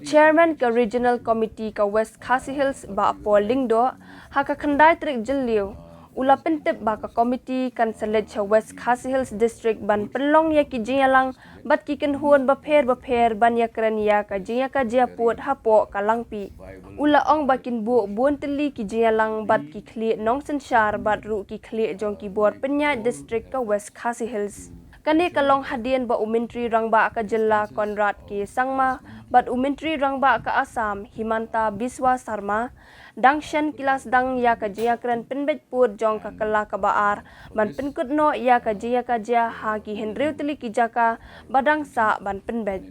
chairman ka regional committee ka West Khasi Hills ba polling do ha ka khandai trek jilliu ula pentep ba ka committee kan Syllad cha West Khasi Hills district ban penlong ya ki jingalang bat ki kan huan ba pher ban ya kran ya ka jinga ka jia pot hapo ka Langpih ula ong bakin bu bun teli ki jingalang bat ki khli nong senshar bat ru ki khli jong ki bor penya district ka West Khasi Hills kani kalong hadian ba umintri rangba ka jilla Konrad ki sangma bat umintri rangba ka Assam Himanta Biswa Sarma dangshan kilas dang ya ka jia kran penbet put jong ka kala ka baar ban penkut no ya ka jia ha ki henriu teli ki jaka badang sa ban penbet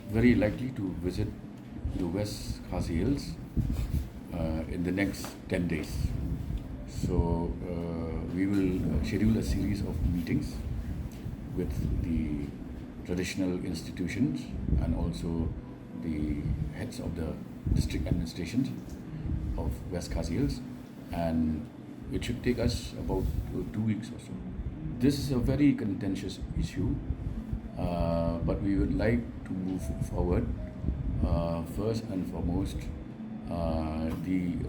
very likely to visit the West Khasi Hills in the next 10 days. So we will schedule a series of meetings with the traditional institutions and also the heads of the district administrations of West Khasi Hills, and it should take us about 2 weeks or so. This is a very contentious issue, but we would like to move forward. First and foremost, the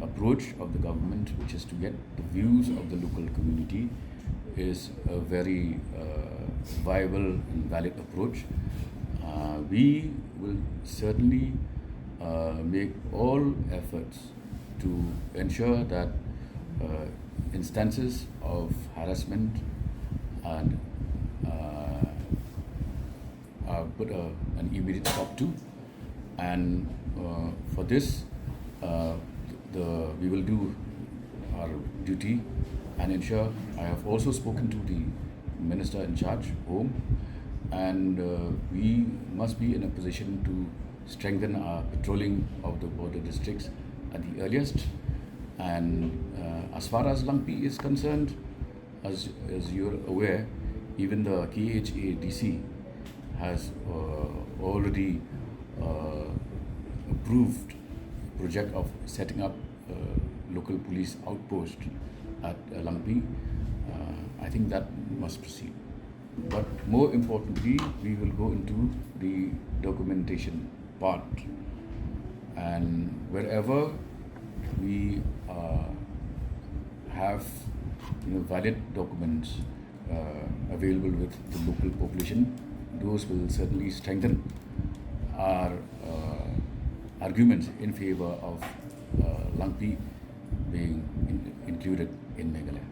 approach of the government, which is to get the views of the local community, is a very viable and valid approach. We will certainly make all efforts to ensure that instances of harassment and are put an immediate stop to, and for this we will do our duty and ensure. I have also spoken to the minister in charge, Home, and we must be in a position to strengthen our patrolling of the border districts at the earliest. And as far as Langpih is concerned, as you're aware, even the KHADC has already approved a project of setting up a local police outpost at Langpih. I think that must proceed. But more importantly, we will go into the documentation part, and wherever we have valid documents available with the local population, those will certainly strengthen our arguments in favor of Langpih being included in Meghalaya.